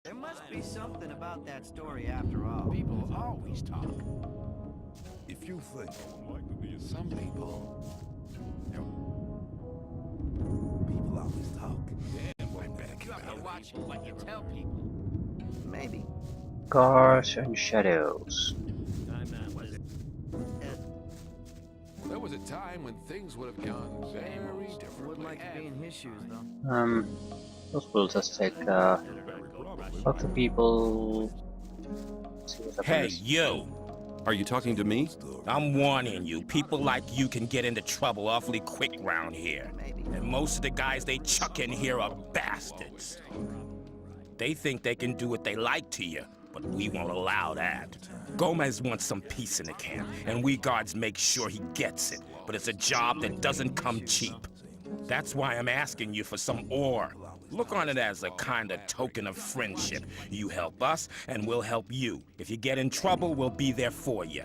There must be something about that story after all. People always talk. If you think some people always talk. I better keep out of watching what you tell people. Maybe. Cars and shadows. There was a time when things would have gone very differently. Would like to be in his shoes, though. Those will just take talk to people. See what Hey, happens. you! Are you talking to me? I'm warning you, people like you can get into trouble awfully quick round here. And most of the guys they chuck in here are bastards. They think they can do what they like to you, but we won't allow that. Gomez wants some peace in the camp, and we guards make sure he gets it. But it's a job that doesn't come cheap. That's why I'm asking you for some ore. Look on it as a kind of token of friendship. You help us, and we'll help you. If you get in trouble, we'll be there for you.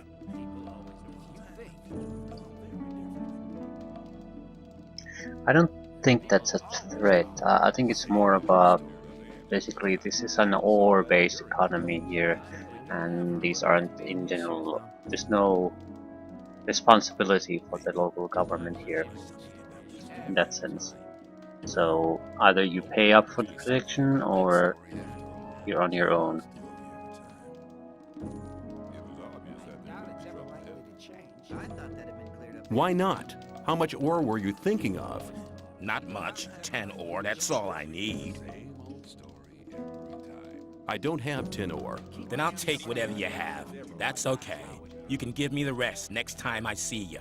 I don't think that's a threat. I think it's more about basically this is an ore-based economy here, and these aren't in general. There's no responsibility for the local government here in that sense. So either you pay up for the protection or you're on your own. Why not? How much ore were you thinking of? Not much. 10 ore, that's all I need. I don't have tin ore. Then I'll take whatever you have. That's okay. You can give me the rest next time I see you.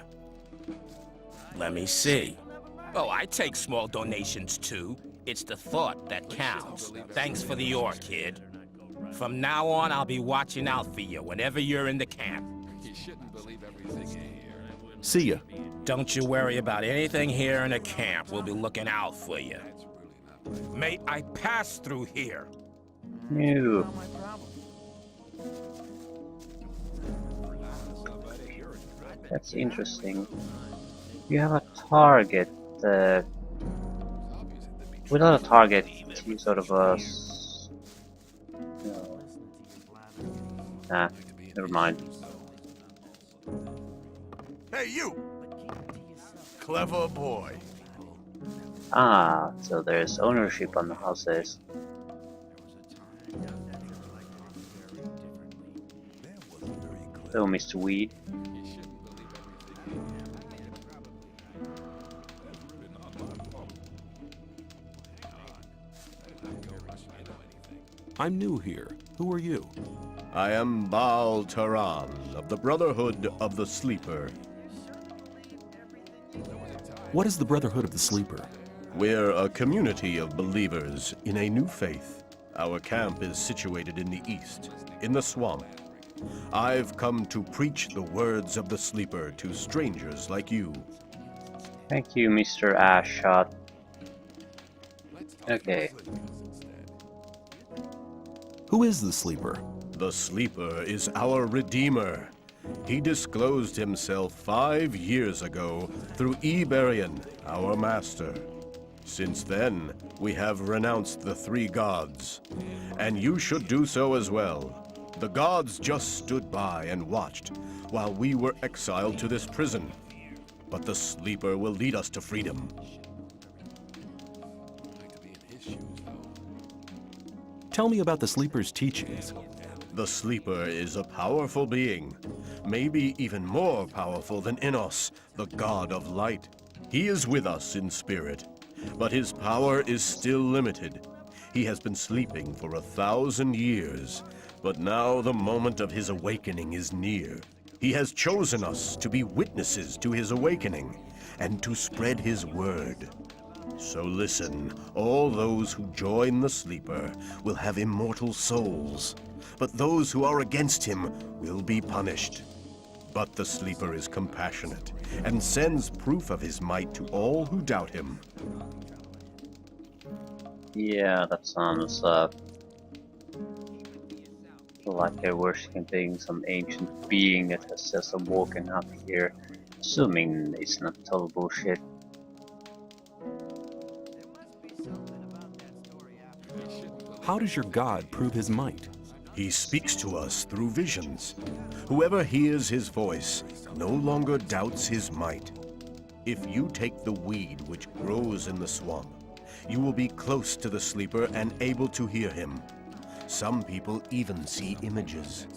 Let me see. Oh, I take small donations too. It's the thought that counts. Thanks for the ore, kid. From now on, I'll be watching out for you whenever you're in the camp. You shouldn't believe everything you hear. See ya. Don't you worry about anything here in the camp. We'll be looking out for you. Mate, I passed through here. No. That's interesting. You have a target. Without a target, you sort of no. Nah, never mind. Hey, you! Clever boy. Ah, so there's ownership on the houses. Hello, Mr. Weed. I'm new here. Who are you? I am Baal Taran of the Brotherhood of the Sleeper. What is the Brotherhood of the Sleeper? We're a community of believers in a new faith. Our camp is situated in the east, in the swamp. I've come to preach the words of the Sleeper to strangers like you. Thank you, Mr. Ashshot. Okay. Who is the Sleeper? The Sleeper is our Redeemer. He disclosed himself 5 years ago through Iberian, our master. Since then, we have renounced the 3 gods, and you should do so as well. The gods just stood by and watched while we were exiled to this prison. But the Sleeper will lead us to freedom. Tell me about the Sleeper's teachings. The Sleeper is a powerful being, maybe even more powerful than Innos, the god of light. He is with us in spirit, but his power is still limited. He has been sleeping for 1,000 years, but now the moment of his awakening is near. He has chosen us to be witnesses to his awakening and to spread his word. So listen, all those who join the Sleeper will have immortal souls, but those who are against him will be punished. But the Sleeper is compassionate and sends proof of his might to all who doubt him. Yeah, that sounds like they're worshipping some ancient being that has just awoken up here. Assuming it's not total bullshit. How does your god prove his might? He speaks to us through visions. Whoever hears his voice no longer doubts his might. If you take the weed which grows in the swamp, you will be close to the sleeper and able to hear him. Some people even see images.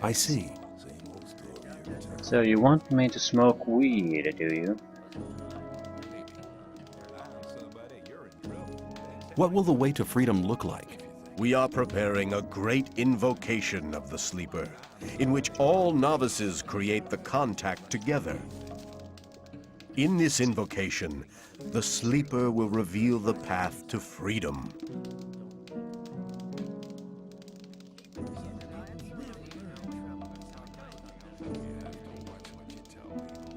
I see. So you want me to smoke weed, do you? What will the way to freedom look like? We are preparing a great invocation of the sleeper, in which all novices create the contact together. In this invocation, the sleeper will reveal the path to freedom.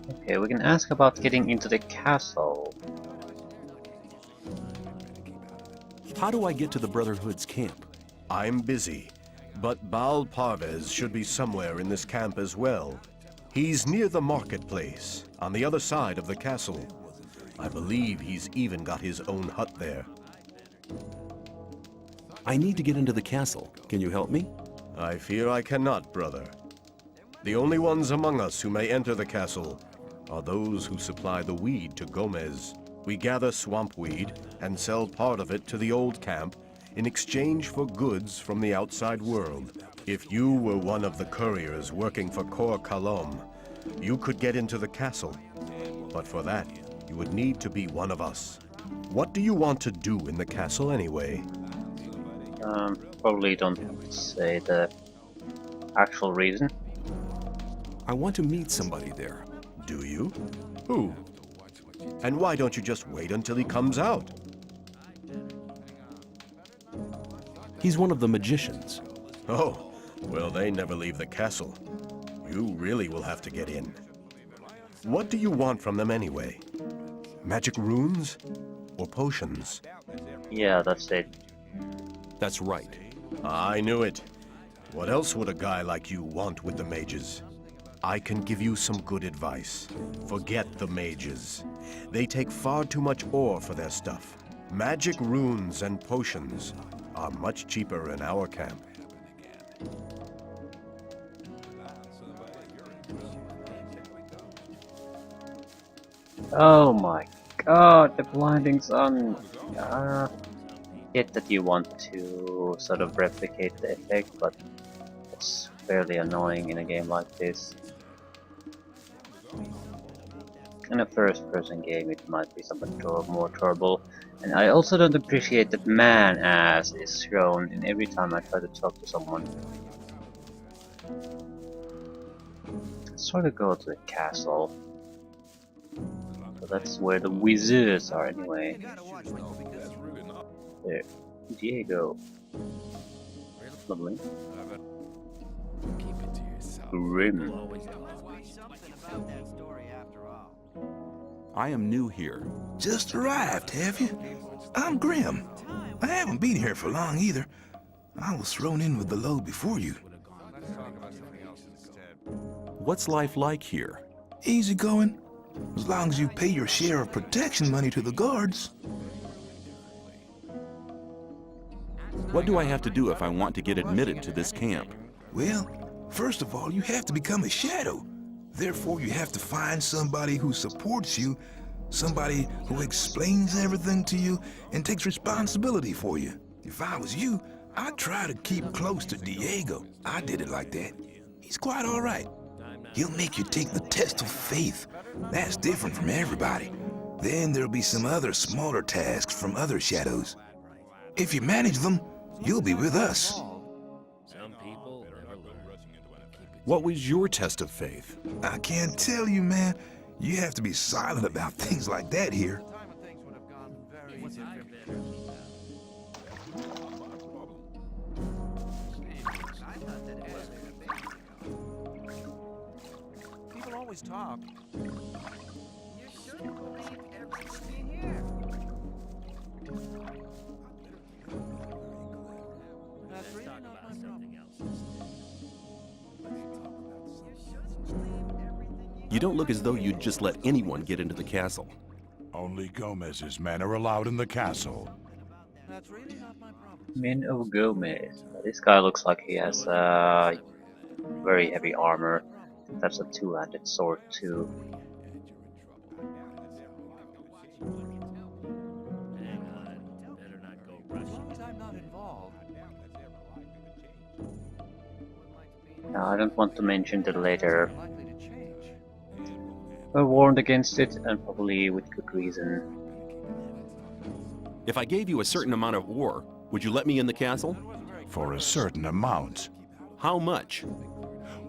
Okay, we can ask about getting into the castle. How do I get to the Brotherhood's camp? I'm busy, but Baal Parvez should be somewhere in this camp as well. He's near the marketplace, on the other side of the castle. I believe he's even got his own hut there. I need to get into the castle. Can you help me? I fear I cannot, brother. The only ones among us who may enter the castle are those who supply the weed to Gomez. We gather swamp weed and sell part of it to the old camp in exchange for goods from the outside world. If you were one of the couriers working for Kor Kalom, you could get into the castle. But for that, you would need to be one of us. What do you want to do in the castle anyway? Probably don't say the actual reason. I want to meet somebody there. Do you? Who? And why don't you just wait until he comes out? He's one of the magicians. Oh, well, they never leave the castle. You really will have to get in. What do you want from them anyway? Magic runes? Or potions? Yeah, that's it. That's right. I knew it. What else would a guy like you want with the mages? I can give you some good advice. Forget the mages. They take far too much ore for their stuff. Magic runes and potions are much cheaper in our camp. Oh my god, the blinding sun! Get that you want to sort of replicate the effect, but it's fairly annoying in a game like this. In a first-person game it might be somewhat more trouble, and I also don't appreciate that man-ass is shown in every time I try to talk to someone. Let's try to go to the castle. So that's where the wizards are anyway. There. Diego. Lovely. Grim. I am new here. Just arrived, have you? I'm Grim. I haven't been here for long either. I was thrown in with the load before you. What's life like here? Easy going, as long as you pay your share of protection money to the guards. What do I have to do if I want to get admitted to this camp? Well, first of all, you have to become a shadow. Therefore, you have to find somebody who supports you, somebody who explains everything to you and takes responsibility for you. If I was you, I'd try to keep close to Diego. I did it like that. He's quite all right. He'll make you take the test of faith. That's different from everybody. Then there'll be some other smaller tasks from other shadows. If you manage them, you'll be with us. What was your test of faith? I can't tell you, man. You have to be silent about things like that here. People always talk. You shouldn't believe everything you hear. That's really not my problem. You don't look as though you'd just let anyone get into the castle. Only Gomez's men are allowed in the castle. That's really not my problem. Men of Gomez. This guy looks like he has very heavy armor. That's a two-handed sword too. As long as I'm not involved. I don't want to mention the later. Likely to change. We're warned against it, and probably with good reason. If I gave you a certain amount of ore, would you let me in the castle? For a certain amount. How much?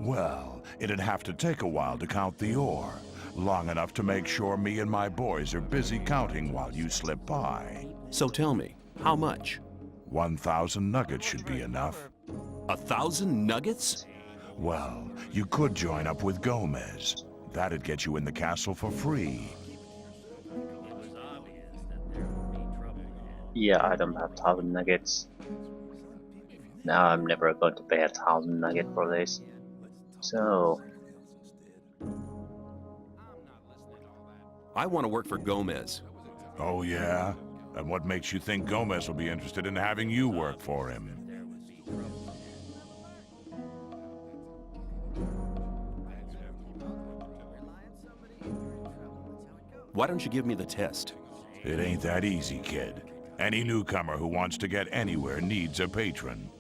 Well, it'd have to take a while to count the ore. Long enough to make sure me and my boys are busy counting while you slip by. So tell me, how much? 1,000 nuggets should be enough. 1,000 nuggets? Well, you could join up with Gomez. That'd get you in the castle for free. Yeah, I don't have 1,000 nuggets. Now I'm never going to pay 1,000 nuggets for this. So, I want to work for Gomez. Oh yeah? And what makes you think Gomez will be interested in having you work for him? Why don't you give me the test? It ain't that easy, kid. Any newcomer who wants to get anywhere needs a patron.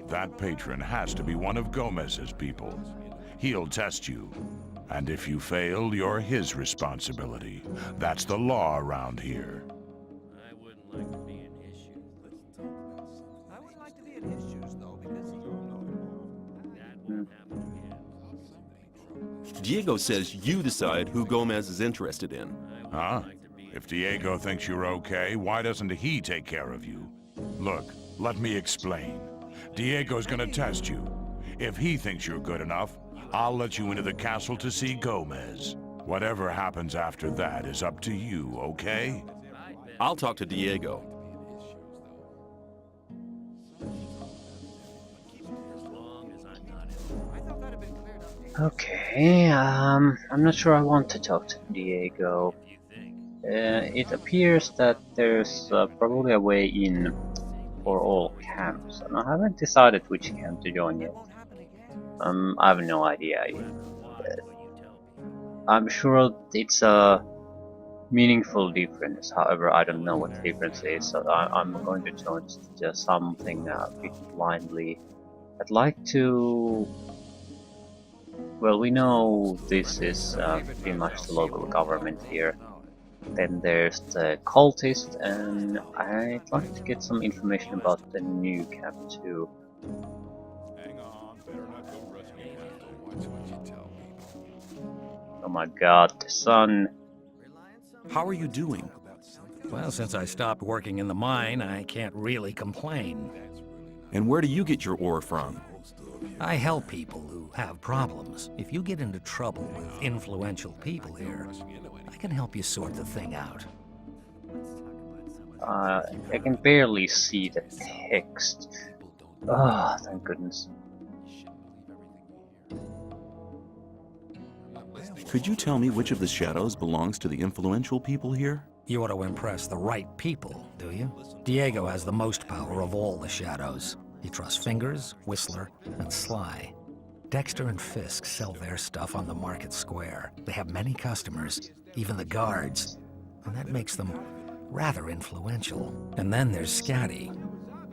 That patron has to be one of Gomez's people. He'll test you. And if you fail, you're his responsibility. That's the law around here. I wouldn't like to be in his shoes. I wouldn't like to be in his shoes, though, because that won't happen again. Diego says you decide who Gomez is interested in. Huh? If Diego thinks you're okay, why doesn't he take care of you? Look, let me explain. Diego's gonna test you. If he thinks you're good enough, I'll let you into the castle to see Gomez. Whatever happens after that is up to you, okay? I'll talk to Diego. okay, I'm not sure I want to talk to Diego. It appears that there's probably a way in for all camps, and I haven't decided which camp to join yet. I have no idea. I'm sure it's a meaningful difference, however I don't know what the difference is, so I'm going to join just something a bit blindly. I'd like to... Well, we know this is pretty much the local government here. Then there's the cultist, and I'd like to get some information about the new camp too. Oh my god, the sun. How are you doing? Well, since I stopped working in the mine, I can't really complain. And where do you get your ore from? I help people who have problems. If you get into trouble with influential people here, I can help you sort the thing out. I can barely see the text. Ah, thank goodness. Could you tell me which of the shadows belongs to the influential people here? You want to impress the right people, do you? Diego has the most power of all the shadows. He trusts Fingers, Whistler, and Sly. Dexter and Fisk sell their stuff on the market square. They have many customers, even the guards, and that makes them rather influential. And then there's Scatty.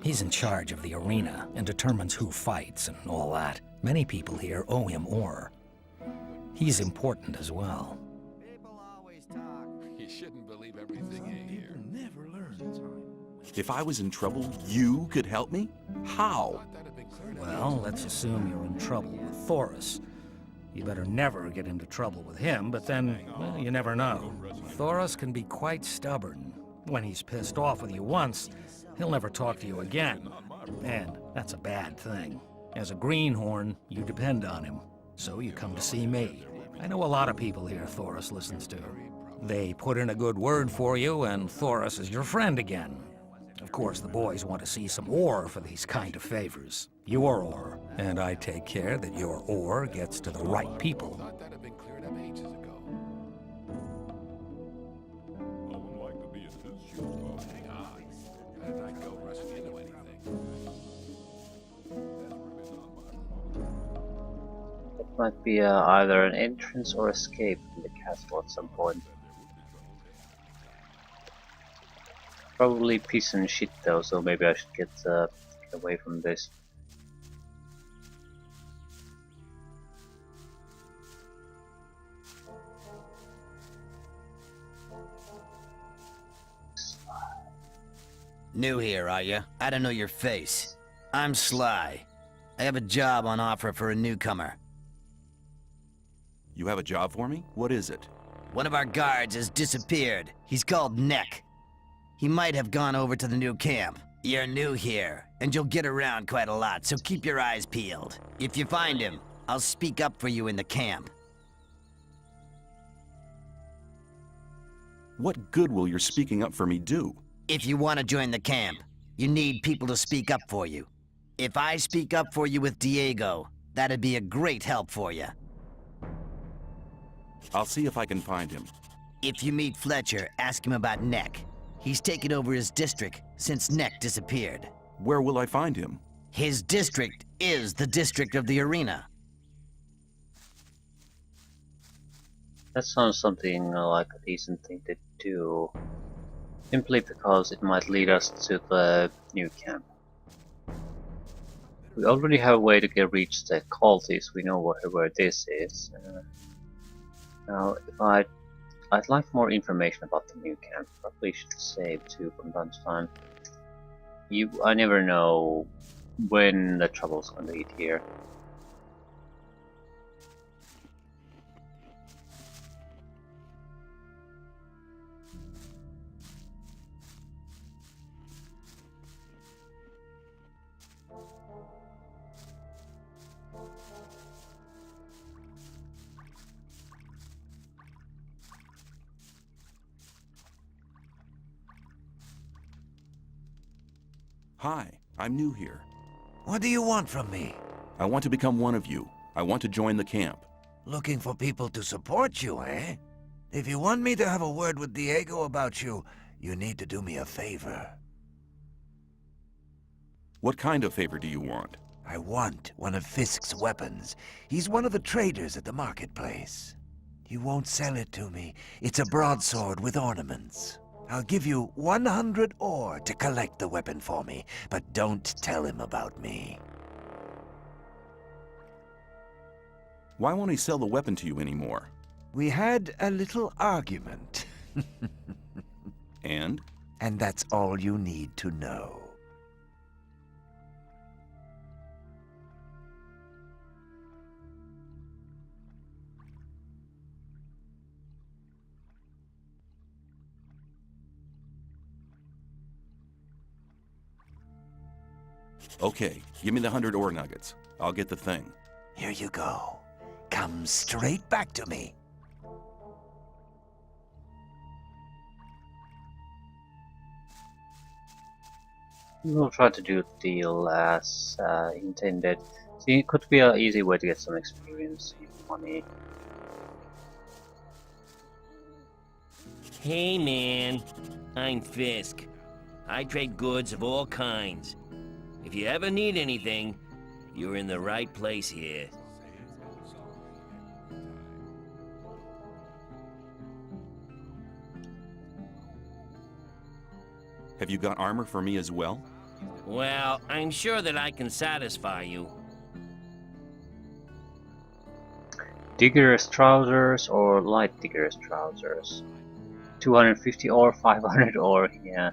He's in charge of the arena and determines who fights and all that. Many people here owe him ore. He's important as well. People always talk. You shouldn't believe everything you hear. Never learns. If I was in trouble, you could help me? How? Well, let's assume you're in trouble with Thoris. You better never get into trouble with him, but then, well, you never know. Thoris can be quite stubborn. When he's pissed off with you once, he'll never talk to you again. And that's a bad thing. As a greenhorn, you depend on him. So you come to see me. I know a lot of people here Thoris listens to. They put in a good word for you, and Thoris is your friend again. Of course, the boys want to see some ore for these kind of favors. Your ore. And I take care that your ore gets to the right people. Thought that had been cleared up ages ago. I would like to be in his shoes, though. Hang on. Might be either an entrance or escape from the castle at some point. Probably piece and shit though, so maybe I should get away from this. New here, are you? I don't know your face. I'm Sly. I have a job on offer for a newcomer. You have a job for me? What is it? One of our guards has disappeared. He's called Neck. He might have gone over to the new camp. You're new here, and you'll get around quite a lot, so keep your eyes peeled. If you find him, I'll speak up for you in the camp. What good will your speaking up for me do? If you want to join the camp, you need people to speak up for you. If I speak up for you with Diego, that'd be a great help for you. I'll see if I can find him. If you meet Fletcher, ask him about Neck. He's taken over his district since Neck disappeared. Where will I find him? His district is the district of the arena. That sounds something like a decent thing to do. Simply because it might lead us to the new camp. We already have a way to reach the cultists, we know where this is. Now, if I'd like more information about the new camp. Probably should save too from time to time. I never know when the trouble's gonna hit here. Hi, I'm new here. What do you want from me? I want to become one of you. I want to join the camp. Looking for people to support you, eh? If you want me to have a word with Diego about you, you need to do me a favor. What kind of favor do you want? I want one of Fisk's weapons. He's one of the traders at the marketplace. You won't sell it to me. It's a broadsword with ornaments. I'll give you 100 ore to collect the weapon for me, but don't tell him about me. Why won't he sell the weapon to you anymore? We had a little argument. And? And that's all you need to know. Okay, give me the 100 ore nuggets. I'll get the thing. Here you go. Come straight back to me. We'll try to do the deal as intended. See, it could be an easy way to get some experience and money. Hey man, I'm Fisk. I trade goods of all kinds. If you ever need anything, you're in the right place here. Have you got armor for me as well? Well, I'm sure that I can satisfy you. Digger's trousers or light digger's trousers? 250 or 500 or yeah.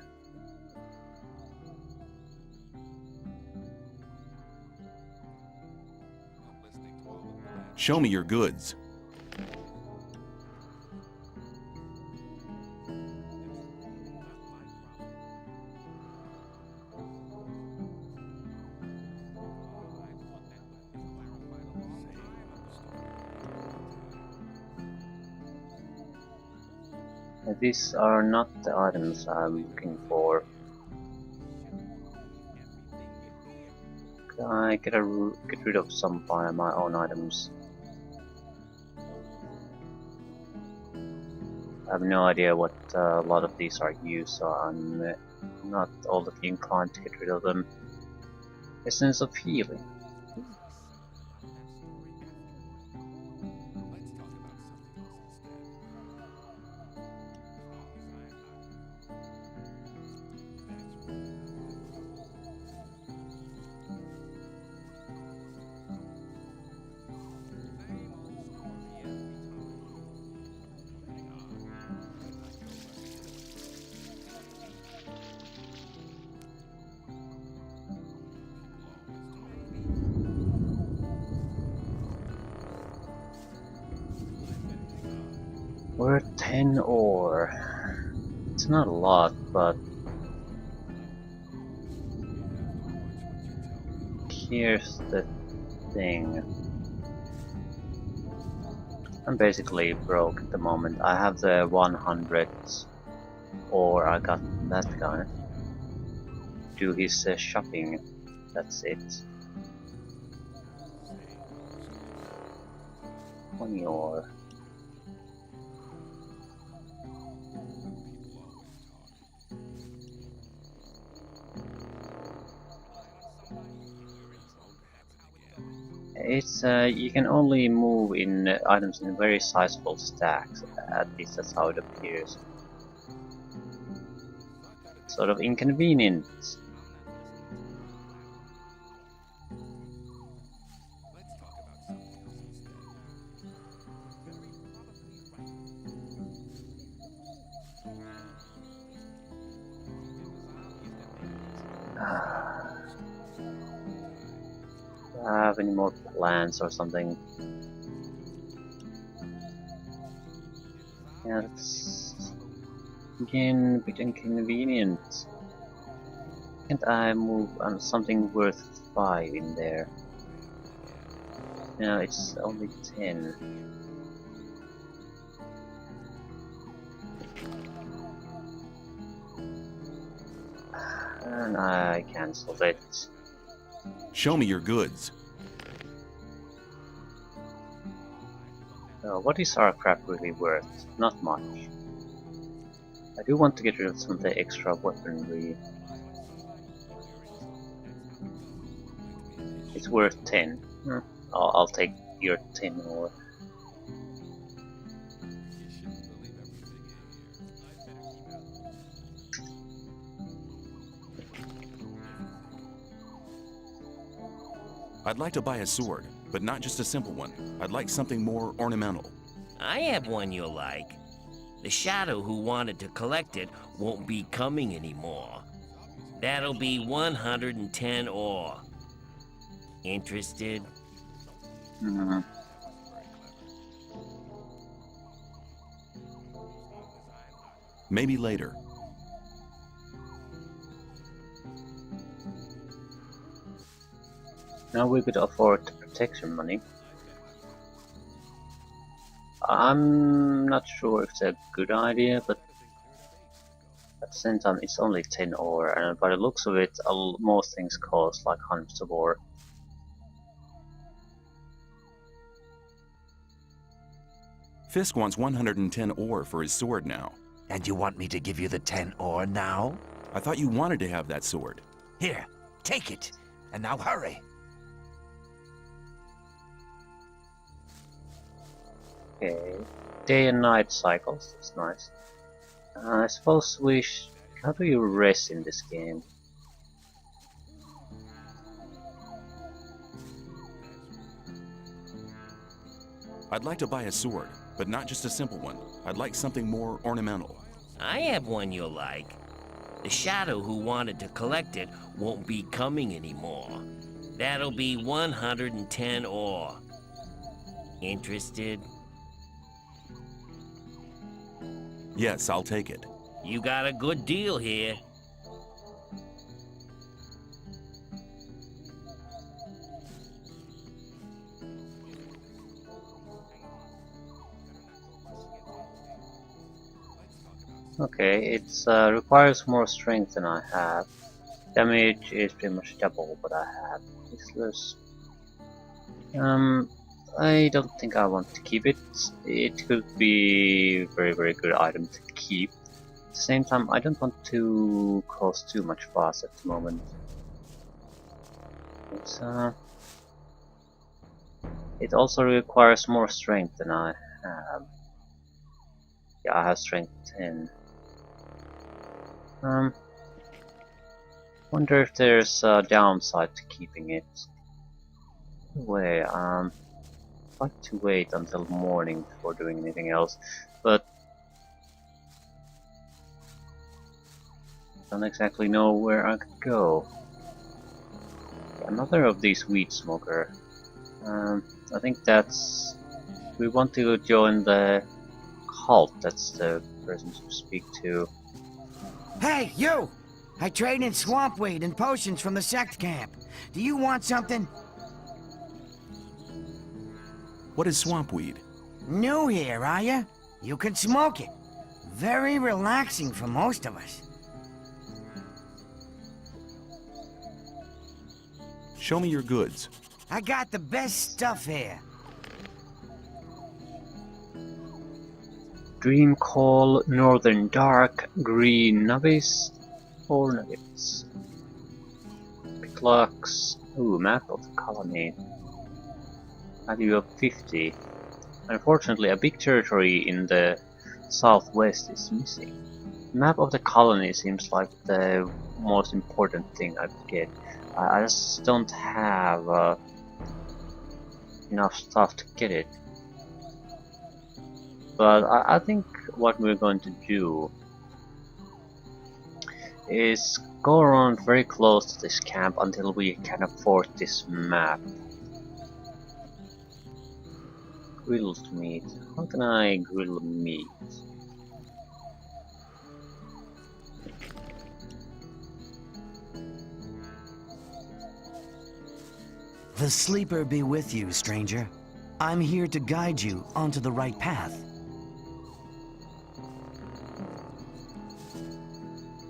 Show me your goods. These are not the items I'm looking for. Can I get rid of some of my own items? I have no idea what a lot of these are used, so I'm not all that inclined to get rid of them. Essence of healing. We're 10 ore. It's not a lot, but here's the thing. I'm basically broke at the moment. I have the 100 ore, I got that guy. Do his shopping. That's it. 20 ore. It's you can only move in items in very sizable stacks. At least that's how it appears. Sort of inconvenient. Do I have any more plans or something? Yeah, that's again a bit inconvenient. Can't I move on something worth 5 in there? No, it's only 10. And I cancelled it. Show me your goods. What is our crap really worth? Not much. I do want to get rid of some of the extra weaponry. It's worth 10. I'll take your 10 ore. I'd like to buy a sword, but not just a simple one. I'd like something more ornamental. I have one you'll like. The shadow who wanted to collect it won't be coming anymore. That'll be 110 ore. Interested? Maybe later. Now we could afford the protection money. I'm not sure if it's a good idea, but at the same time it's only 10 ore, and by the looks of it, most things cost like hundreds of ore. Fisk wants 110 ore for his sword now. And you want me to give you the 10 ore now? I thought you wanted to have that sword. Here, take it. And now hurry. Okay, day and night cycles, that's nice. I suppose how do you rest in this game? I'd like to buy a sword, but not just a simple one. I'd like something more ornamental. I have one you'll like. The shadow who wanted to collect it won't be coming anymore. That'll be 110 ore. Interested? Yes, I'll take it. You got a good deal here. Okay, it requires more strength than I have. Damage is pretty much double what I have. Useless. I don't think I want to keep it. It could be a very, very good item to keep. At the same time, I don't want to cause too much fuss at the moment. It also requires more strength than I have. Yeah, I have strength 10. Wonder if there's a downside to keeping it. Anyway, I'd like to wait until morning before doing anything else, but I don't exactly know where I could go. Another of these weed smoker. I think we want to join the Halt, that's the person to speak to. Hey, you! I trade in swamp weed and potions from the sect camp. Do you want something? What is swamp weed? New here, are ya? You can smoke it. Very relaxing for most of us. Show me your goods. I got the best stuff here. Dream Call, Northern Dark, Green Novice, or Nuggets. Picklocks, ooh, map of the colony. Value of 50. Unfortunately, a big territory in the southwest is missing. Map of the colony seems like the most important thing I could get. I just don't have enough stuff to get it. But I think what we're going to do is go around very close to this camp until we can afford this map. Grilled meat. How can I grill meat? The sleeper be with you, stranger. I'm here to guide you onto the right path.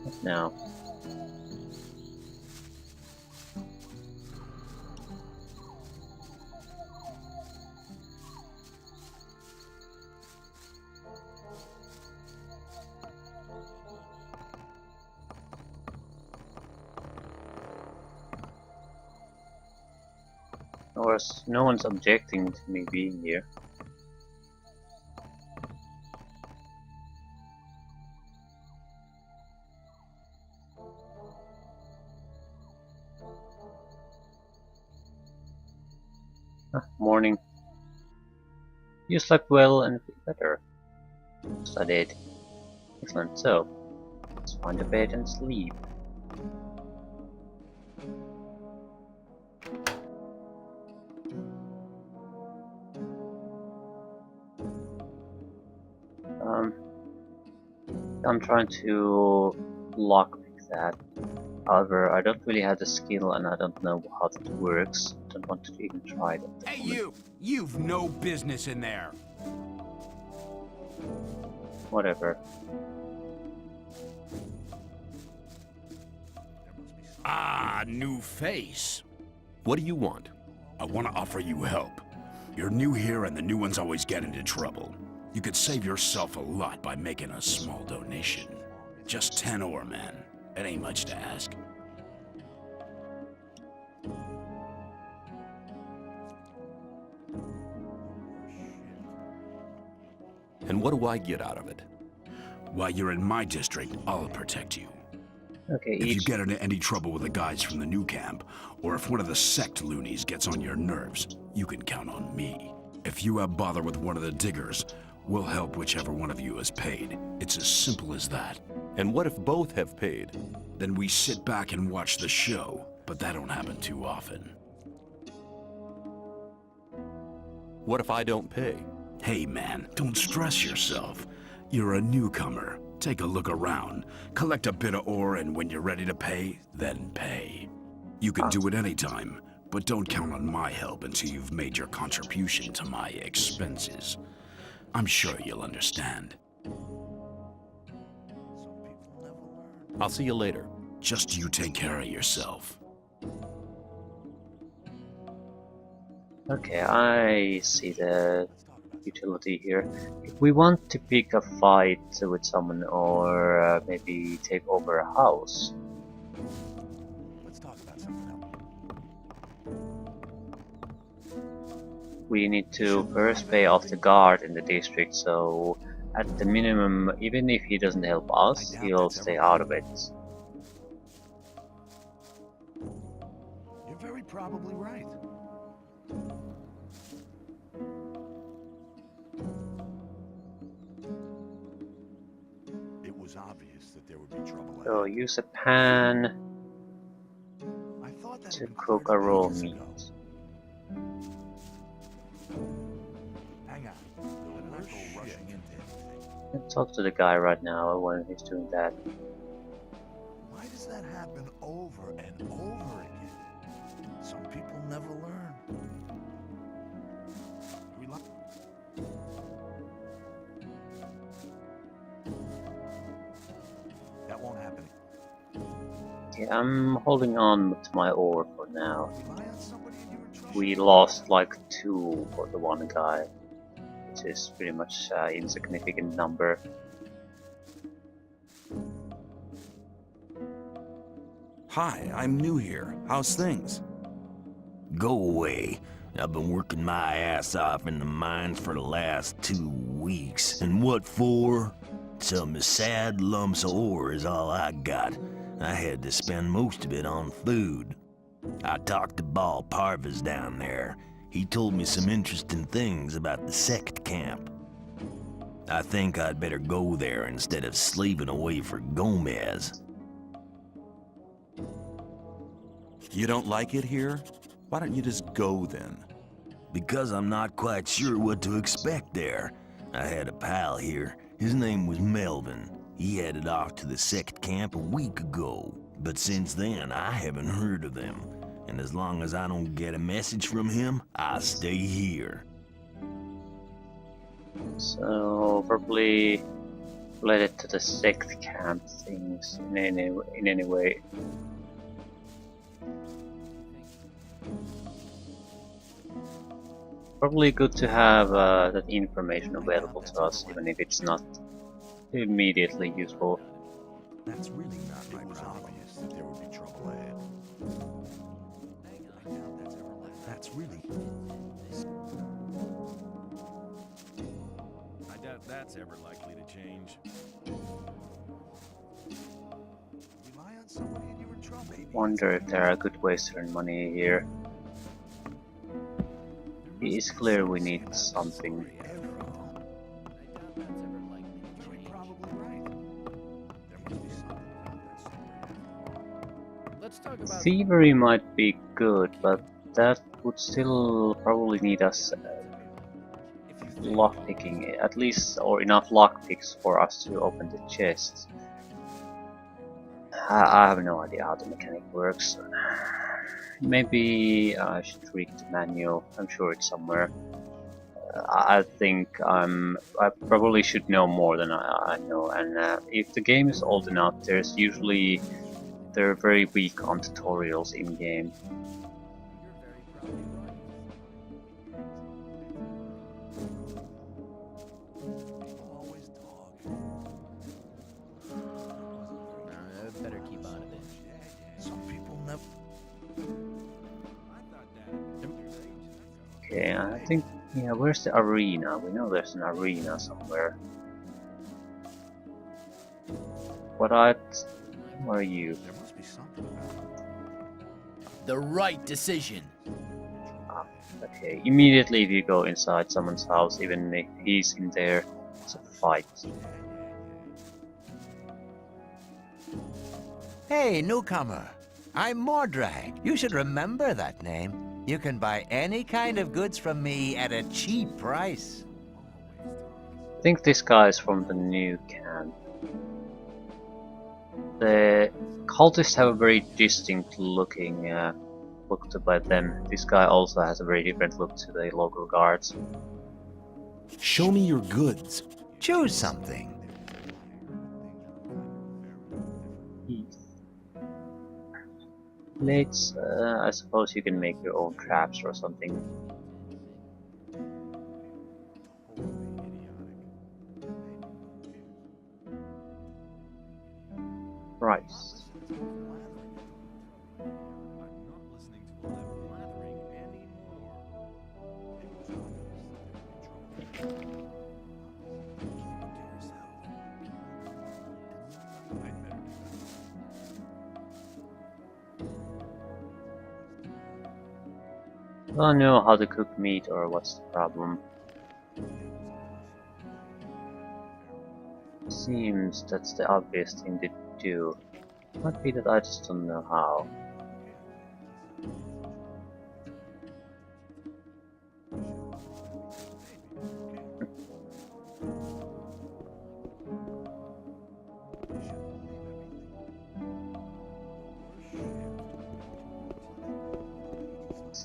What now? Of course, no one's objecting to me being here. Morning. You slept well and feel better. Yes, I did. Excellent, so let's find a bed and sleep. I'm trying to lockpick that. However, I don't really have the skill and I don't know how that works. Don't want to even try that. Hey, you! You've no business in there! Whatever. Ah, new face. What do you want? I want to offer you help. You're new here and the new ones always get into trouble. You could save yourself a lot by making a small donation. Just 10 ore, man. It ain't much to ask. And what do I get out of it? While you're in my district, I'll protect you. Okay, If you get into any trouble with the guys from the new camp, or if one of the sect loonies gets on your nerves, you can count on me. If you have bother with one of the diggers, we'll help whichever one of you is paid. It's as simple as that. And what if both have paid? Then we sit back and watch the show, but that don't happen too often. What if I don't pay? Hey man, don't stress yourself. You're a newcomer. Take a look around, collect a bit of ore, and when you're ready to pay, then pay. You can do it anytime, but don't count on my help until you've made your contribution to my expenses. I'm sure you'll understand. I'll see you later. Just you take care of yourself. Okay, I see the utility here. If we want to pick a fight with someone or maybe take over a house. Let's talk about something else. We need to first pay off the guard in the district, so at the minimum, even if he doesn't help us, he'll stay out of it. You're very probably right. It was obvious that there would be trouble. So use a pan to cook a raw meat. Hang on. We're not go rushing into anything. I can talk to the guy right now when he's doing that. Why does that happen over and over again? Some people never learn. That won't happen. Yeah, I'm holding on to my ore for now. We lost like 2 for the one guy, which is pretty much insignificant number. Hi, I'm new here. How's things? Go away. I've been working my ass off in the mines for the last 2 weeks. And what for? Some sad lumps of ore is all I got. I had to spend most of it on food. I talked to Ball Parvis down there. He told me some interesting things about the sect camp. I think I'd better go there instead of slaving away for Gomez. You don't like it here? Why don't you just go then? Because I'm not quite sure what to expect there. I had a pal here. His name was Melvin. He headed off to the sect camp a week ago. But since then, I haven't heard of him. And as long as I don't get a message from him, I'll stay here. So probably related to the sect camp things in any way. Probably good to have that information available to us, even if it's not immediately useful. That's really not my problem. Obvious that there would be trouble ahead. That's really. I doubt that's ever likely to change. Rely on somebody and you're in trouble. Wonder if there are good ways to earn money here. It's clear we need something. Thievery might be good, but that would still probably need us lockpicking, at least, or enough lockpicks for us to open the chest. I have no idea how the mechanic works. Maybe I should read the manual. I'm sure it's somewhere. I think I probably should know more than I know, and if the game is old enough, they're very weak on tutorials in game. Better keep out of it. Some people never. Okay, I think, yeah, where's the arena? We know there's an arena somewhere. Where are you? There must be something about it. The right decision. Okay, immediately if you go inside someone's house, even if he's in there, it's a fight. Hey, newcomer. I'm Mordrag. You should remember that name. You can buy any kind of goods from me at a cheap price. I think this guy is from the new camp. The cultists have a very distinct looking look to by them. This guy also has a very different look to the local guards. Show me your goods. Choose something. Let's, I suppose you can make your own traps or something. Right. I don't know how to cook meat, or what's the problem. Seems that's the obvious thing to do. Might be that I just don't know how.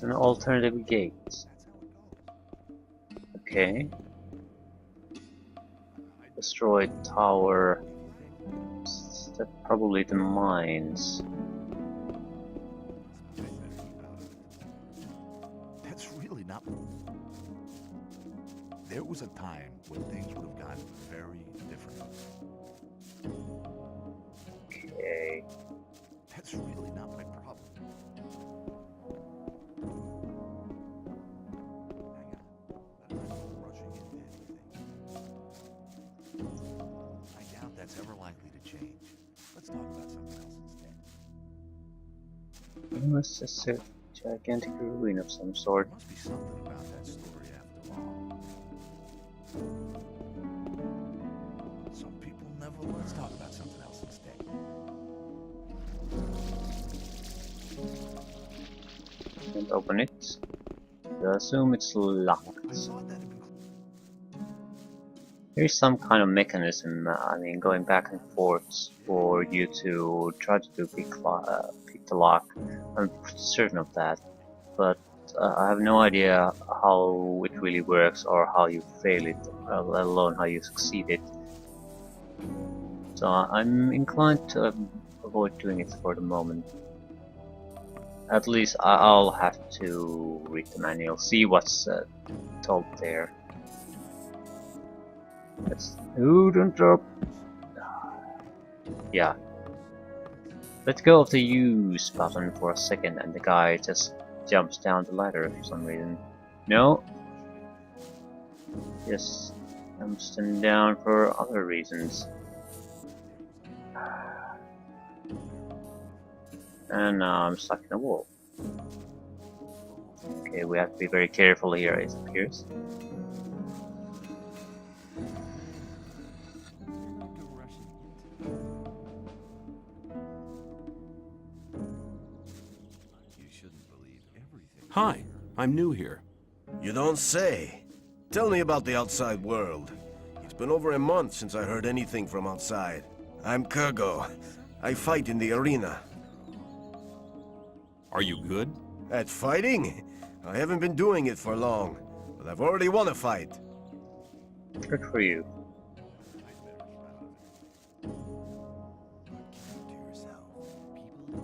An alternative gate. Okay. Destroyed tower. That's probably the mines. That's really not... There was a time when things would have gotten very different. Okay. That's really not my problem. I doubt that's ever likely to change. Let's talk about something else instead. Unless it's a gigantic ruin of some sort. There must be something about that story after all. Some people never learn. Let's talk about something else instead. Can't open it. I assume it's locked. There's some kind of mechanism, I mean, going back and forth for you to try to pick the lock. I'm pretty certain of that, but I have no idea how it really works or how you fail it, let alone how you succeed it. So I'm inclined to avoid doing it for the moment. At least I'll have to read the manual, see what's told there. Ooh, don't drop. Yeah. Let go of the use button for a second and the guy just jumps down the ladder for some reason. No. Just jumps them down for other reasons. And now I'm stuck in a wall. Okay, we have to be very careful here, it appears. Hi, I'm new here. You don't say. Tell me about the outside world. It's been over a month since I heard anything from outside. I'm Kurgo. I fight in the arena. Are you good? At fighting? I haven't been doing it for long, but I've already won a fight. Good for you.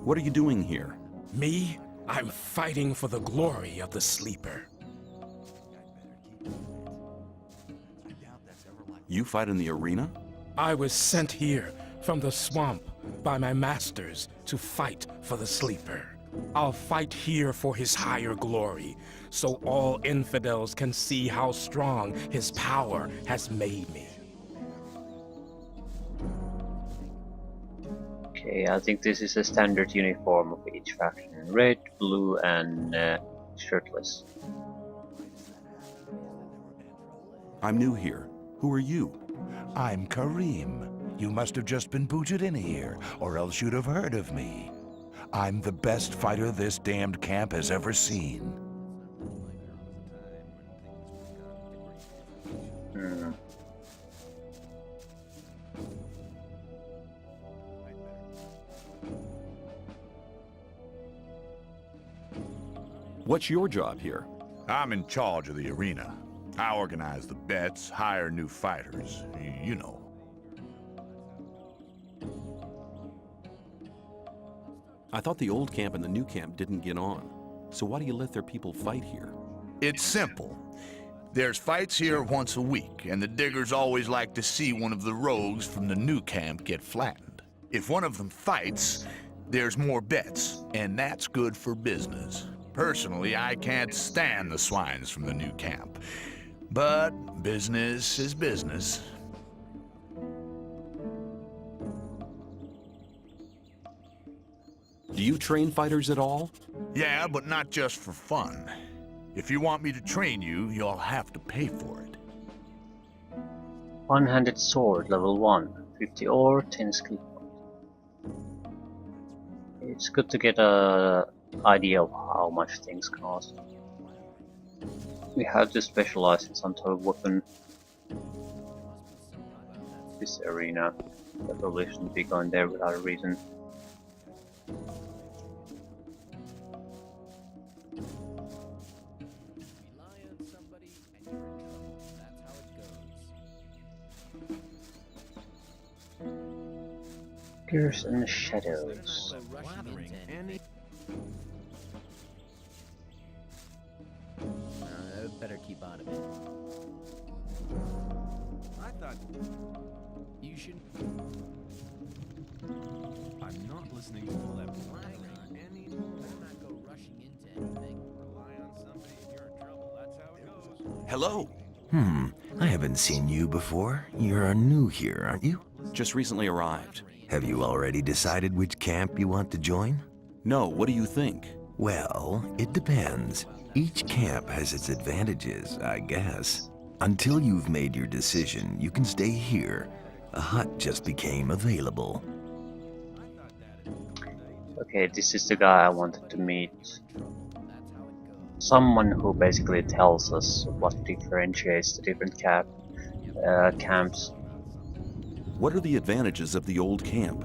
What are you doing here? Me? I'm fighting for the glory of the sleeper. You fight in the arena? I was sent here from the swamp by my masters to fight for the sleeper. I'll fight here for his higher glory, so all infidels can see how strong his power has made me. Okay, I think this is a standard uniform of each faction. Red, blue, and shirtless. I'm new here. Who are you? I'm Kareem. You must have just been booted in here, or else you'd have heard of me. I'm the best fighter this damned camp has ever seen. What's your job here? I'm in charge of the arena. I organize the bets, hire new fighters, you know. I thought the old camp and the new camp didn't get on. So why do you let their people fight here? It's simple. There's fights here once a week, and the diggers always like to see one of the rogues from the new camp get flattened. If one of them fights, there's more bets, and that's good for business. Personally, I can't stand the swines from the new camp. But business is business. Do you train fighters at all? Yeah, but not just for fun. If you want me to train you, you'll have to pay for it. One-handed sword, level 1. 50 ore, 10 skill points. It's good to get a idea of how much things cost. We have to specialize in some sort of weapon. This arena, I probably shouldn't be going there without a reason. Figures and shadows. Better keep out of it. I thought you should. I'm not listening to all that blathering anymore. Better not go rushing into anything. Rely on somebody if you're in trouble. That's how it goes. Hello. I haven't seen you before. You're new here, aren't you? Just recently arrived. Have you already decided which camp you want to join? No, what do you think? Well, it depends. Each camp has its advantages, I guess. Until you've made your decision, you can stay here. A hut just became available. Okay, this is the guy I wanted to meet. Someone who basically tells us what differentiates the different camps. What are the advantages of the old camp?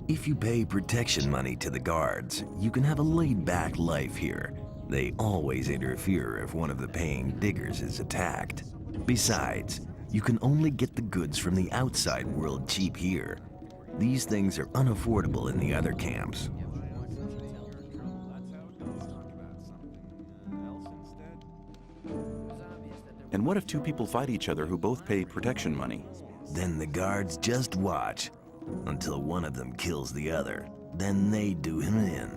If you pay protection money to the guards, you can have a laid-back life here. They always interfere if one of the paying diggers is attacked. Besides, you can only get the goods from the outside world cheap here. These things are unaffordable in the other camps. And what if two people fight each other who both pay protection money? Then the guards just watch until one of them kills the other. Then they do him in.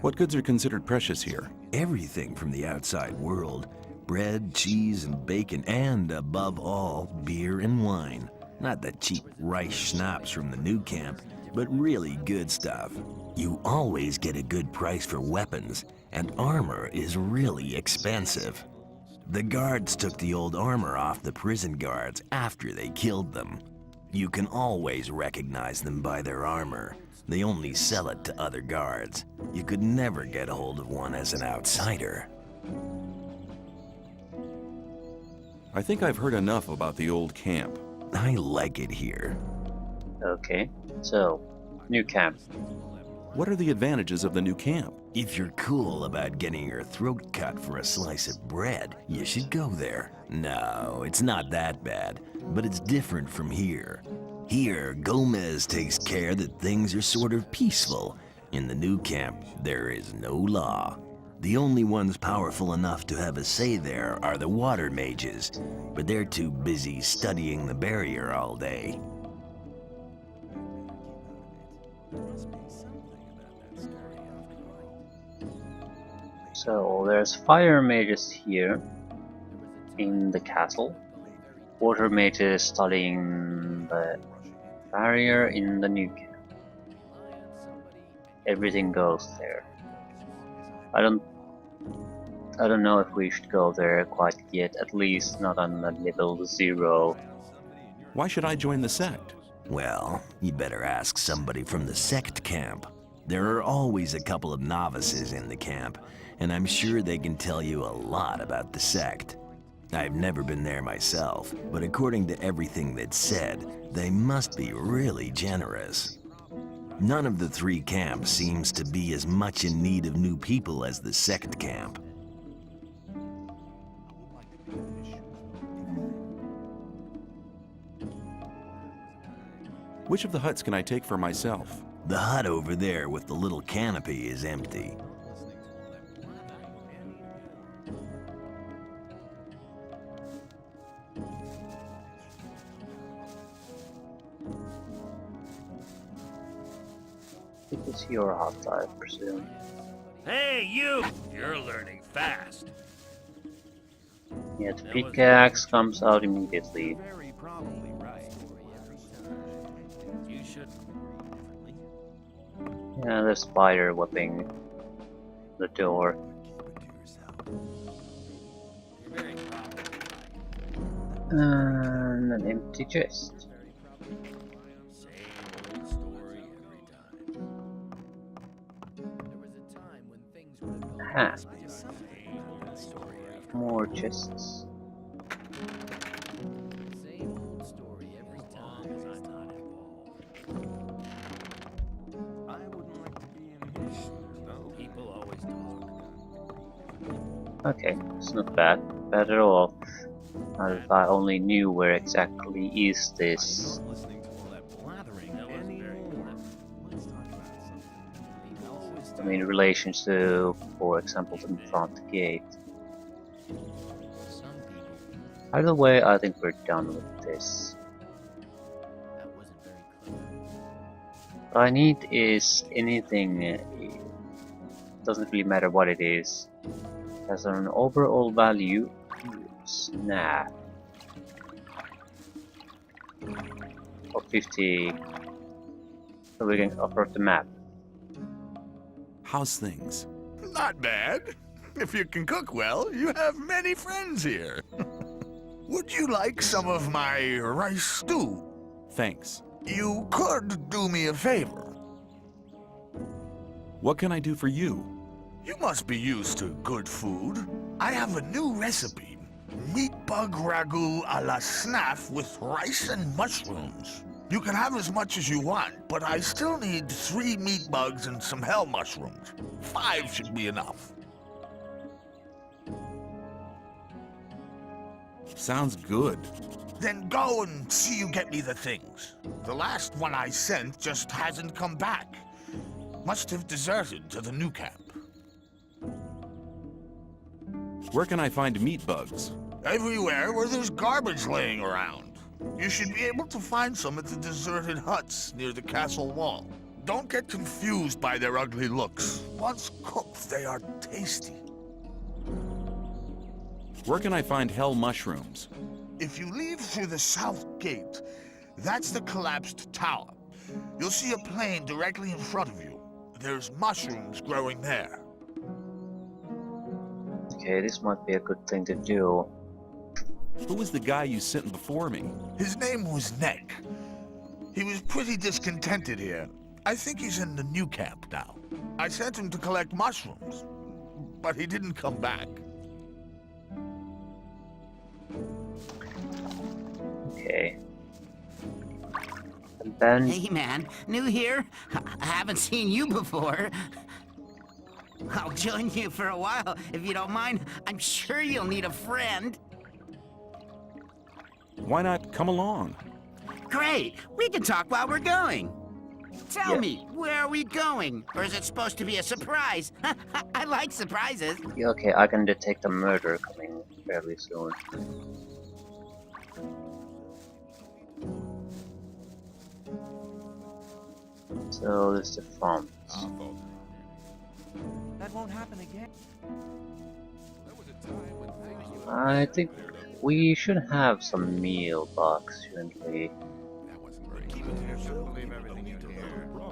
What goods are considered precious here? Everything from the outside world. Bread, cheese, and bacon, and above all, beer and wine. Not the cheap rice schnapps from the new camp, but really good stuff. You always get a good price for weapons, and armor is really expensive. The guards took the old armor off the prison guards after they killed them. You can always recognize them by their armor. They only sell it to other guards. You could never get a hold of one as an outsider. I think I've heard enough about the old camp. I like it here. Okay, so, new camp. What are the advantages of the new camp? If you're cool about getting your throat cut for a slice of bread, you should go there. No, it's not that bad, but it's different from here. Here, Gomez takes care that things are sort of peaceful. In the new camp, there is no law. The only ones powerful enough to have a say there are the water mages, but they're too busy studying the barrier all day. So there's fire mages here in the castle. Water mages studying the barrier in the new camp. Everything goes there. I don't know if we should go there quite yet, at least not on level 0. Why should I join the sect? Well, you'd better ask somebody from the sect camp. There are always a couple of novices in the camp, and I'm sure they can tell you a lot about the sect. I've never been there myself, but according to everything that's said, they must be really generous. None of the 3 camps seems to be as much in need of new people as the sect camp. Which of the huts can I take for myself? The hut over there with the little canopy is empty. It is your hut, I presume. Hey, you! You're learning fast. Yeah, the pickaxe comes out immediately. Very probably right. You should. Yeah, the spider whipping the door. And an empty chest. Aha. More chests. I wouldn't like to be in his shoes, though. People always talk. Okay, it's not bad. Bad at all. If I only knew where exactly is this. I mean, in relation to, for example, the front gate. Either way, I think we're done with this. What I need is anything, doesn't really matter what it is, has an overall value. Snap. Of 50, so we can offer the map. How's things? Not bad. If you can cook well, you have many friends here. Would you like some of my rice stew? Thanks. You could do me a favor. What can I do for you? You must be used to good food. I have a new recipe. Meat bug ragu a la snaff with rice and mushrooms. You can have as much as you want, but I still need 3 meat bugs and some hell mushrooms. 5 should be enough. Sounds good. Then go and see you get me the things. The last one I sent just hasn't come back. Must have deserted to the new camp. Where can I find meat bugs? Everywhere where there's garbage laying around. You should be able to find some at the deserted huts near the castle wall. Don't get confused by their ugly looks. Once cooked, they are tasty. Where can I find hell mushrooms? If you leave through the south gate, that's the collapsed tower. You'll see a plain directly in front of you. There's mushrooms growing there. Okay, this might be a good thing to do. Who was the guy you sent before me? His name was Neck. He was pretty discontented here. I think he's in the new camp now. I sent him to collect mushrooms, but he didn't come back. Okay. And then... Hey man, new here? I haven't seen you before. I'll join you for a while, if you don't mind. I'm sure you'll need a friend. Why not come along? Great! We can talk while we're going. Tell me, where are we going? Or is it supposed to be a surprise? I like surprises. Yeah, okay, I can detect a murder coming fairly soon. So this is the front. That won't happen again. I think we should have some meal box, shouldn't we?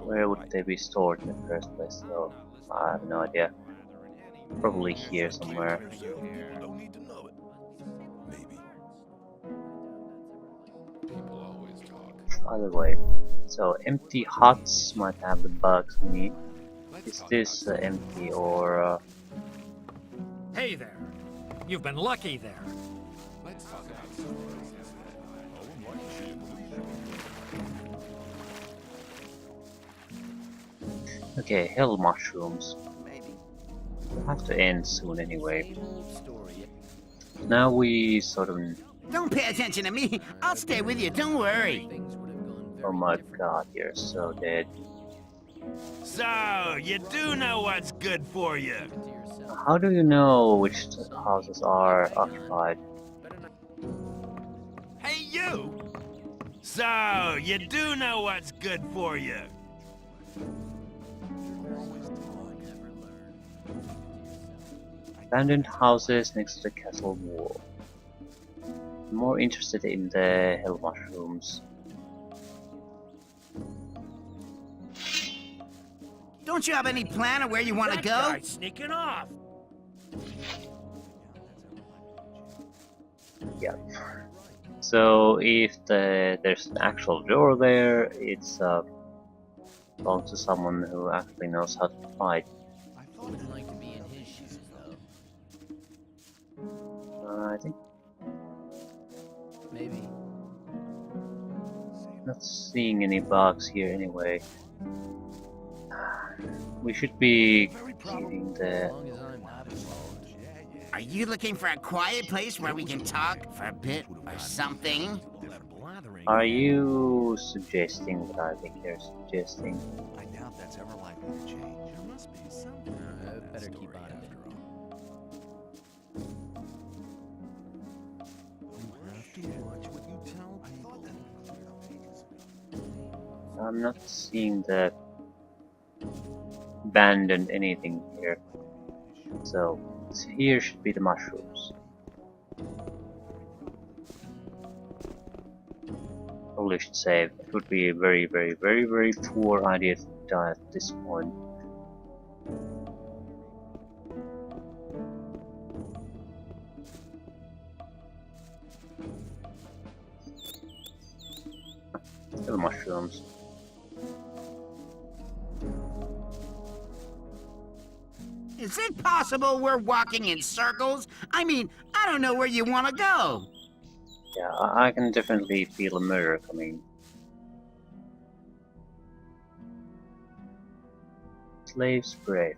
Where would they be stored in the first place, though? I have no idea. Probably here somewhere. Either way. So, empty huts might have the bugs we need. Is this empty or... Hey there. You've been lucky there. Okay, hell mushrooms. Have to end soon anyway. Now we sort of... Don't pay attention to me. I'll stay with you, don't worry. Oh my god, you're so dead. So, you do know what's good for you. How do you know which houses are occupied? Hey, you! So, you do know what's good for you. Abandoned houses next to the castle wall. I'm more interested in the hell mushrooms. Don't you have any plan of where you want to That go? guy's sneaking off. Yeah. So if there's an actual door there, it's belongs to someone who actually knows how to fight. I wouldn't like to be in his shoes, though. I think Maybe. not seeing any bugs here anyway. We should be getting the... As long as I'm not involved. Are you looking for a quiet place where we can talk for a bit or something? Are you suggesting what I think you're suggesting? I doubt that's ever likely to change. There must be something. Better keep on it. You have to watch what you tell people. I'm not seeing the abandoned anything here. So here should be the mushrooms. Probably should save. It would be a very poor idea to die at this point. The mushrooms. Is it possible we're walking in circles? I mean, I don't know where you want to go. Yeah, I can definitely feel a murder coming. Slave spray.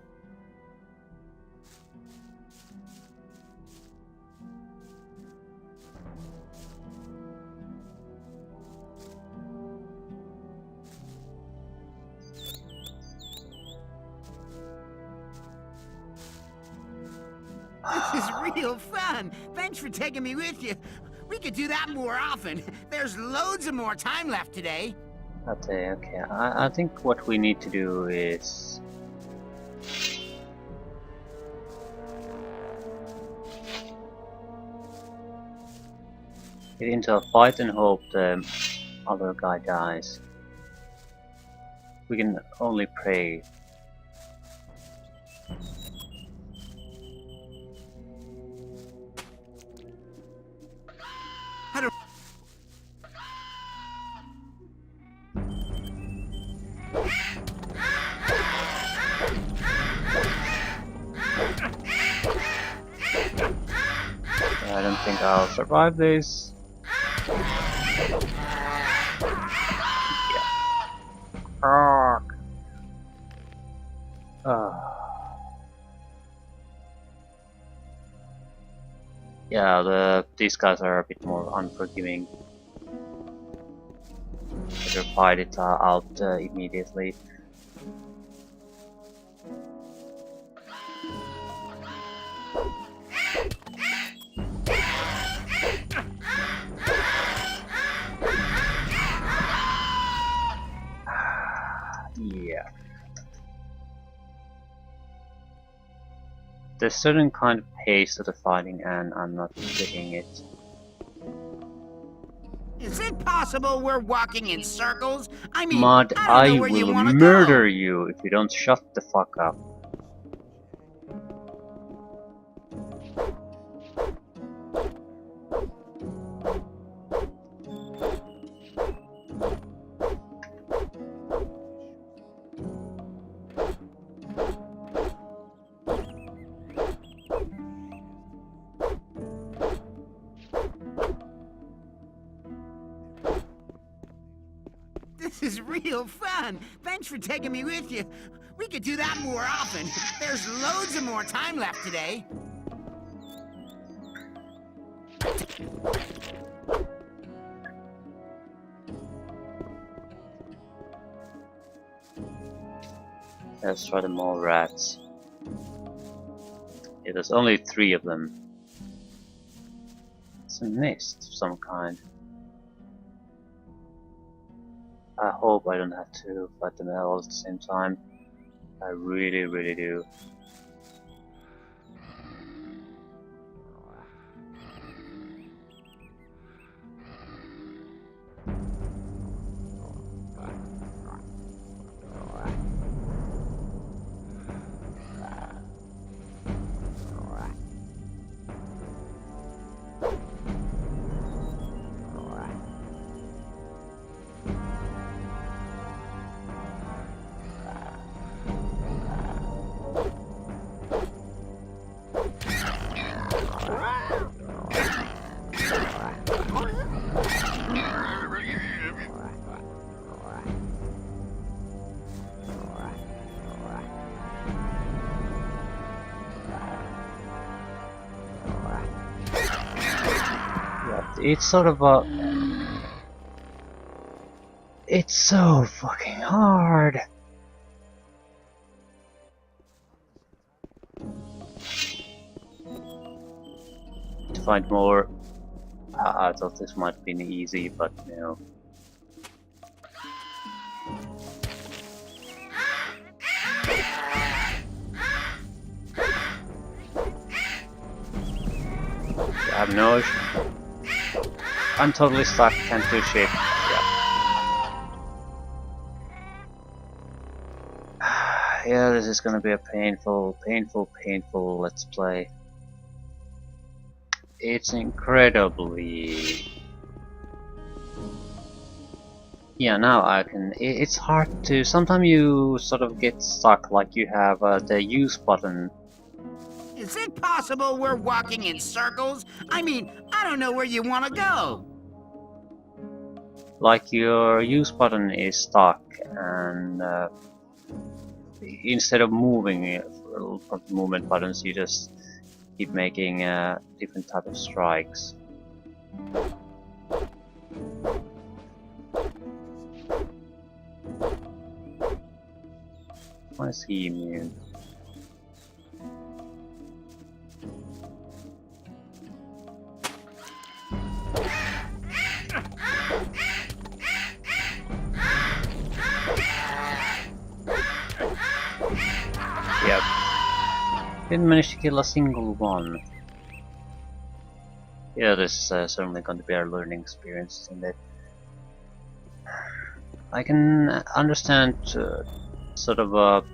This is real fun. Thanks for taking me with you. We could do that more often. There's loads of more time left today. Okay. I think what we need to do is get into a fight and hope the other guy dies. We can only pray. I don't think I'll survive this. Yeah, these guys are a bit more unforgiving. Better fight it out immediately. Yeah. There's certain kind of pace to the fighting and I'm not getting it. Is it possible we're walking in circles? I mean, Mud, I don't know I where you will want to murder you if you don't shut the fuck up. This is real fun. Thanks for taking me with you. We could do that more often. There's loads of more time left today. Let's try the mole rats. Yeah, there's only 3 of them. It's a nest of some kind. I hope I don't have to fight them all at the same time. I really do. it's sort of a... It's so fucking hard! To find more... I thought this might have been easy, but no. I have no... I'm totally stuck, can't do shit. Yeah, this is gonna be a painful let's play. It's incredibly... Yeah, now I can... It's hard to... Sometimes you sort of get stuck, like you have the use button. Is it possible we're walking in circles? I mean, I don't know where you want to go. Like your use button is stuck, and instead of moving from the movement buttons, you just keep making different type of strikes. Why is he immune? Yep. Didn't manage to kill a single one. Yeah, this is certainly going to be our learning experience, isn't it? I can understand sort of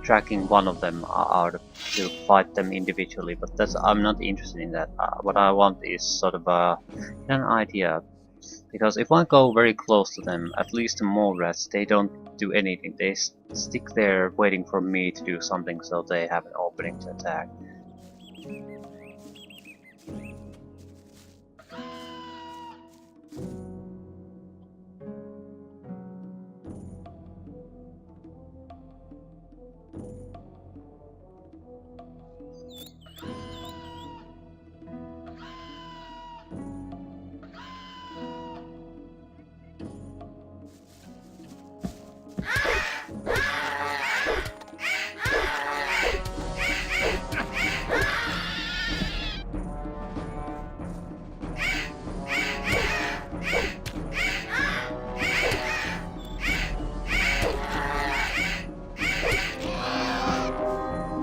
tracking one of them out to fight them individually, but that's I'm not interested in that. What I want is sort of an idea, because if I go very close to them, at least the mole rats, they don't do anything. They stick there waiting for me to do something, so they have an opening to attack.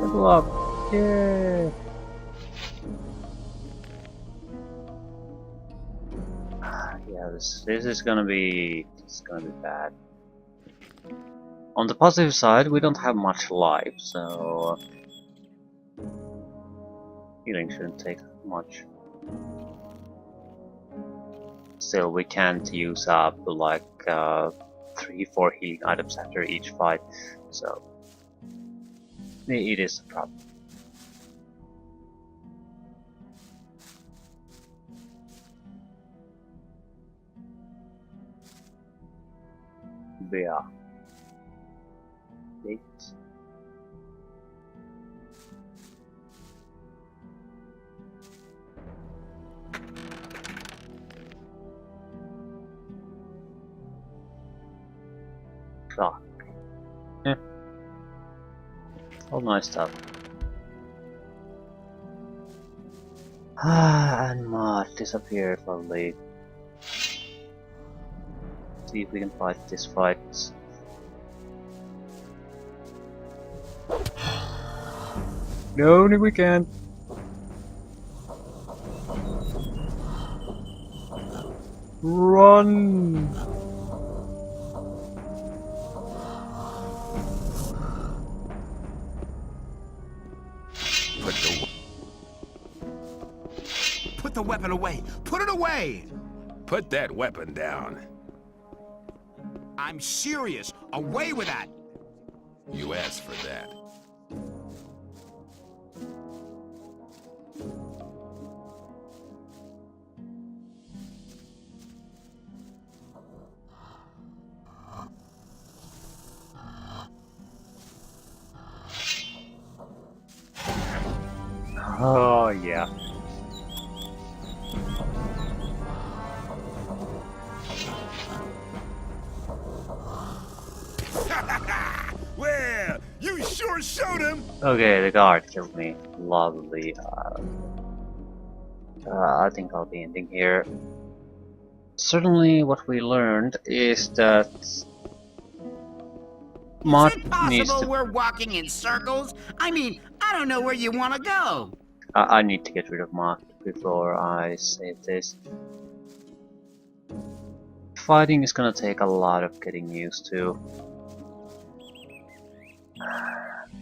Level up! Yay! Yeah, this is gonna be bad. On the positive side, we don't have much life, so healing shouldn't take much. Still, we can't use up like 3-4 healing items after each fight, so it is a problem. Yeah. Eight. Clock. Yeah. All nice stuff. And Mud disappeared probably. See if we can fight this fight. No, we can't. Run! Put the weapon away! Put it away! Put that weapon down. I'm serious. Away with that! You asked for that. Oh yeah. shoot him! Okay, the guard killed me. Lovely. I think I'll be ending here. Certainly what we learned is that Mod Is it needs possible to... we're walking in circles? I mean, I don't know where you want to go. I need to get rid of Mod before I save this. Fighting is gonna take a lot of getting used to.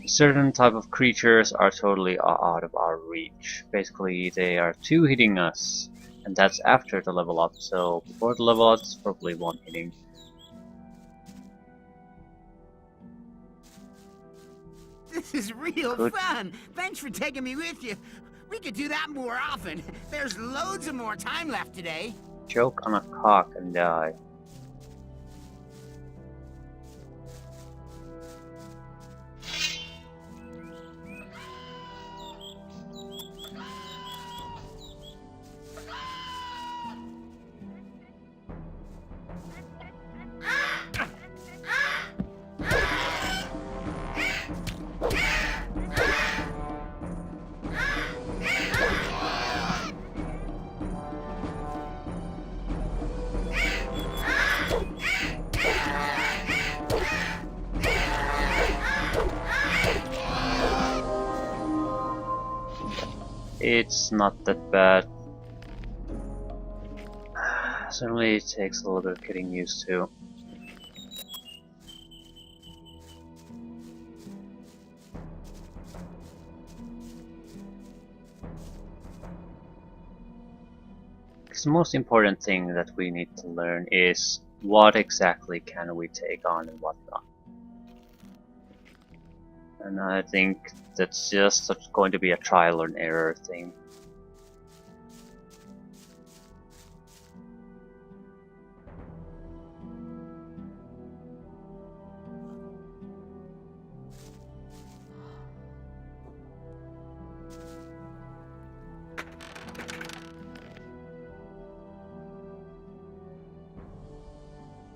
Certain type of creatures are totally out of our reach. Basically, they are 2 hitting us, and that's after the level up, so before the level up, it's probably 1 hitting. This is real fun. Thanks for taking me with you. We could do that more often. There's loads of more time left today. Choke on a cock and die. It's not that bad. Certainly it takes a little bit of getting used to. Because the most important thing that we need to learn is what exactly can we take on and what not. And I think that's just going to be a trial and error thing.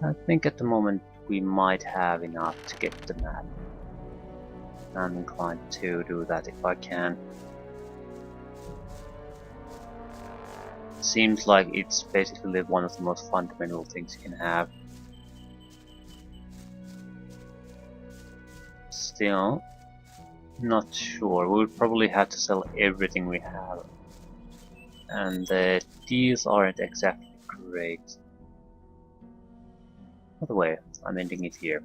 I think at the moment we might have enough to get the map. I'm inclined to do that if I can. Seems like it's basically one of the most fundamental things you can have. Still, not sure. We'll probably have to sell everything we have. And the deals aren't exactly great. By the way, I'm ending it here.